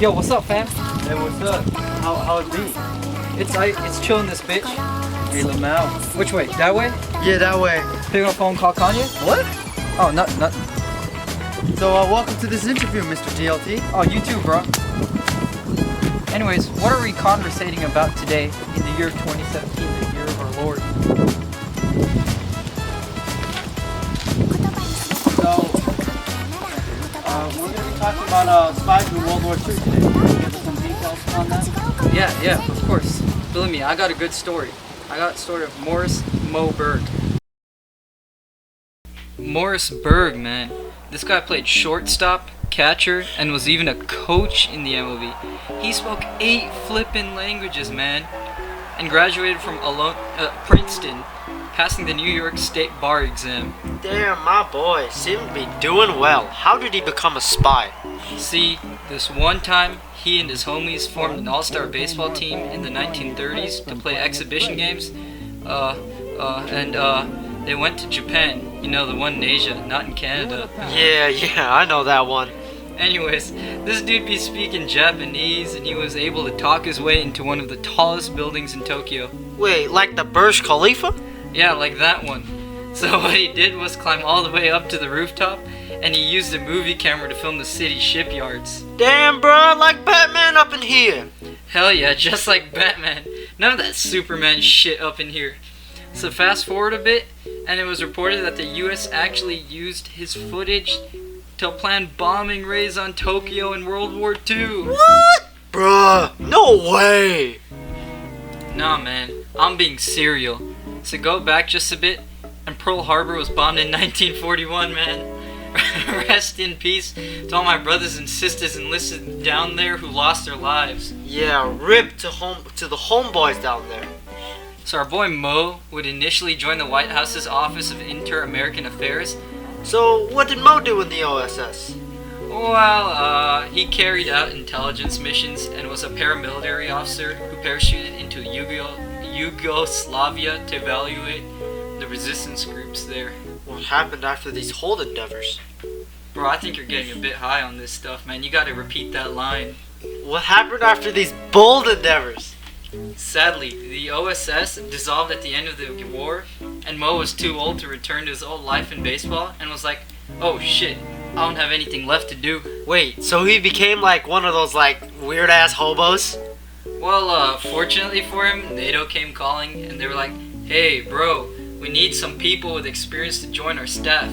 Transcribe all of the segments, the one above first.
Yo, what's up, fam? Hey, what's up? How it be? It's chilling this bitch. Hey, Lamau. Which way? That way? Yeah, that way. Pick up phone, call Kanye? What? Oh, not. So, welcome to this interview, Mr. DLT. Oh, you too, bro. Anyways, what are we conversating about today in the year 2017, the year of our Lord? So, we're gonna be talking about Spies in World War II today. Can you give us some details on that? Yeah, of course. Believe me, I got a good story. I got a story of Morris Mo Berg. Morris Berg, man. This guy played shortstop, catcher, and was even a coach in the MLB. He spoke 8 flippin' languages, man, and graduated from Princeton, passing the New York State bar exam. Damn, my boy seemed to be doing well. How did he become a spy? See, this one time, he and his homies formed an all-star baseball team in the 1930s to play exhibition games, and they went to Japan. You know, the one in Asia, not in Canada. Yeah, I know that one. Anyways, this dude be speaking Japanese, and he was able to talk his way into one of the tallest buildings in Tokyo. Wait, like the Burj Khalifa? Yeah, like that one. So what he did was climb all the way up to the rooftop, and he used a movie camera to film the city shipyards. Damn, bro, like Batman up in here. Hell yeah, just like Batman. None of that Superman shit up in here. So fast forward a bit, and it was reported that the US actually used his footage to plan bombing raids on Tokyo in World War II. What? Bruh, no way. Nah, man, I'm being serial. So go back just a bit, and Pearl Harbor was bombed in 1941, man. Rest in peace to all my brothers and sisters enlisted down there who lost their lives. Yeah, rip to the homeboys down there. So our boy Mo would initially join the White House's Office of Inter-American Affairs. So what did Mo do in the OSS? Well, he carried out intelligence missions and was a paramilitary officer who parachuted into Yugoslavia to evaluate the resistance groups there. What happened after these hold endeavors? Bro, I think you're getting a bit high on this stuff, man. You gotta repeat that line. What happened after these bold endeavors? Sadly, the OSS dissolved at the end of the war, and Mo was too old to return to his old life in baseball, and was like, oh shit, I don't have anything left to do. Wait, so he became like one of those like weird ass hobos? Well, fortunately for him, NATO came calling, and they were like, hey bro, we need some people with experience to join our staff.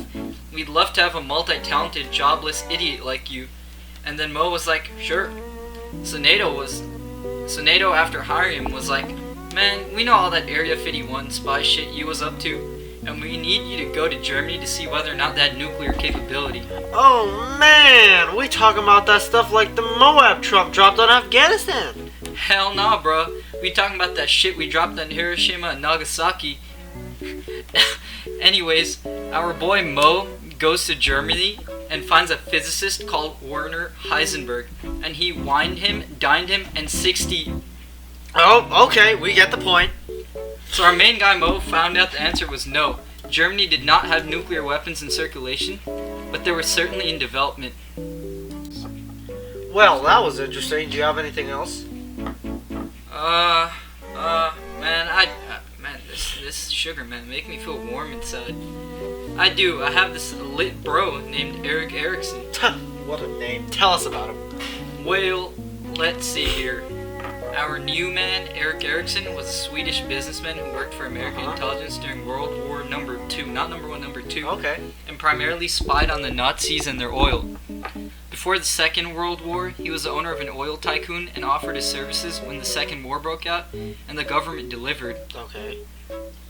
We'd love to have a multi-talented, jobless idiot like you. And then Mo was like, sure. So NATO, after hiring him, was like, man, we know all that Area 51 spy shit you was up to, and we need you to go to Germany to see whether or not that nuclear capability. Oh man, we talking about that stuff like the Moab Trump dropped on Afghanistan. Hell nah, bro. We talking about that shit we dropped on Hiroshima and Nagasaki. Anyways, our boy Mo goes to Germany and finds a physicist called Werner Heisenberg, and he wined him, dined him, and 60. Oh, okay, we get the point. So our main guy Mo found out the answer was no. Germany did not have nuclear weapons in circulation, but they were certainly in development. Well, that was interesting. Do you have anything else? Man, this sugar, man, make me feel warm inside. I do. I have this lit bro named Eric Erickson. What a name. Tell us about him. Well, let's see here. Our new man, Eric Erickson, was a Swedish businessman who worked for American intelligence during World War II, not number one, number two, Okay. and primarily spied on the Nazis and their oil. Before the Second World War, he was the owner of an oil tycoon and offered his services when the Second War broke out, and the government delivered. Okay.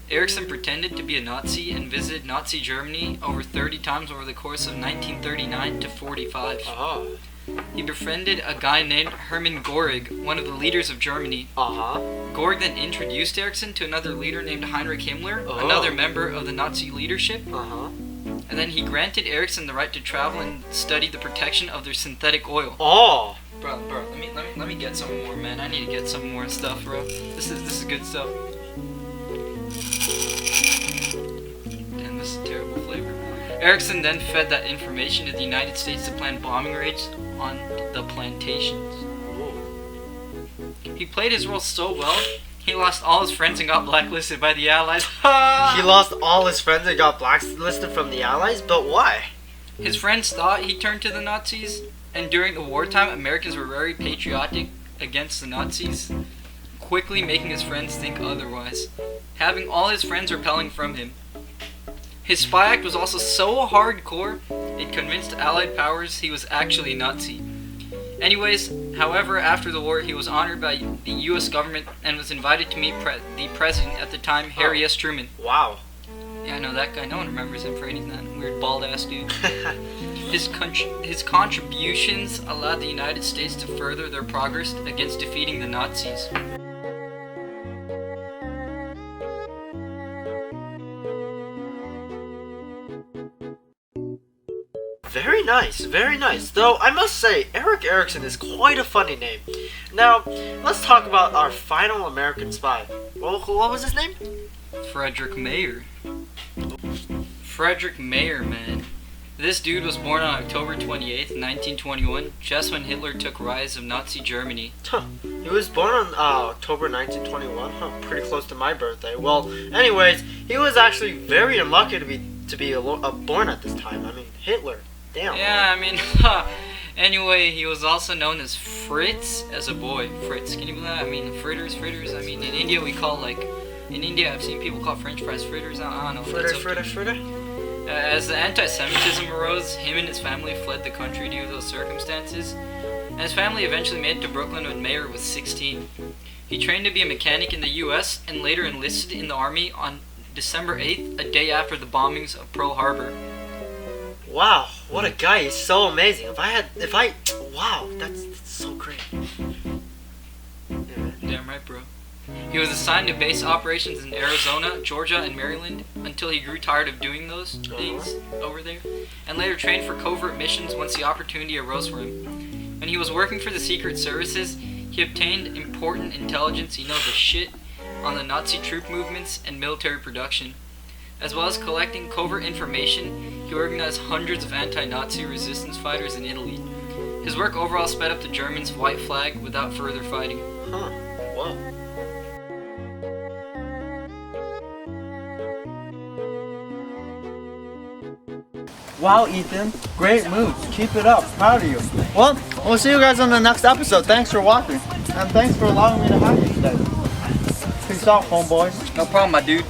Erickson pretended to be a Nazi and visited Nazi Germany over 30 times over the course of 1939 to 45. Uh-huh. He befriended a guy named Hermann Göring, one of the leaders of Germany. Uh-huh. Göring then introduced Erickson to another leader named Heinrich Himmler, another member of the Nazi leadership. Uh-huh. And then he granted Erickson the right to travel and study the protection of their synthetic oil. Oh. Bro, let me get some more, man. I need to get some more stuff, bro. This is good stuff. Damn, this is terrible flavor. Erickson then fed that information to the United States to plan bombing raids on the plantations. He played his role so well, he lost all his friends and got blacklisted by the Allies. He lost all his friends and got blacklisted from the Allies, but why? His friends thought he turned to the Nazis, and during the wartime, Americans were very patriotic against the Nazis, quickly making his friends think otherwise, having all his friends repelling from him. His spy act was also so hardcore, it convinced Allied powers he was actually a Nazi. Anyways, however, after the war, he was honored by the U.S. government and was invited to meet the president at the time, Harry S. Truman. Wow. Yeah, I know that guy. No one remembers him for anything, that weird bald-ass dude. His contributions allowed the United States to further their progress against defeating the Nazis. Very nice, very nice. Though I must say, Eric Erickson is quite a funny name. Now, let's talk about our final American spy. Well, what was his name? Frederick Mayer. Frederick Mayer, man. This dude was born on October 28th, 1921, just when Hitler took rise of Nazi Germany. He was born on October 1921, pretty close to my birthday. Well, anyways, he was actually very unlucky to be born at this time. I mean, Hitler. Damn. Yeah, I mean, anyway, he was also known as Fritz as a boy. Fritz, can you believe that? I mean, fritters. I mean, in India we call, like, in India I've seen people call French fries fritters. I don't know. Fritter. As the anti-Semitism arose, him and his family fled the country due to those circumstances. And his family eventually made it to Brooklyn when Mayer was 16. He trained to be a mechanic in the U.S. and later enlisted in the army on December 8th, a day after the bombings of Pearl Harbor. Wow, what a guy. He's so amazing. Wow, that's so great. Yeah. Damn right, bro. He was assigned to base operations in Arizona, Georgia, and Maryland until he grew tired of doing those things over there, and later trained for covert missions once the opportunity arose for him. When he was working for the Secret Services, he obtained important intelligence, the shit, on the Nazi troop movements and military production. As well as collecting covert information, he organized hundreds of anti-Nazi resistance fighters in Italy. His work overall sped up the Germans' white flag without further fighting. Whoa. Wow, Ethan. Great moves. Keep it up. Proud of you. Well, we'll see you guys on the next episode. Thanks for watching. And thanks for allowing me to have you today. Peace out, homeboys. No problem, my dude.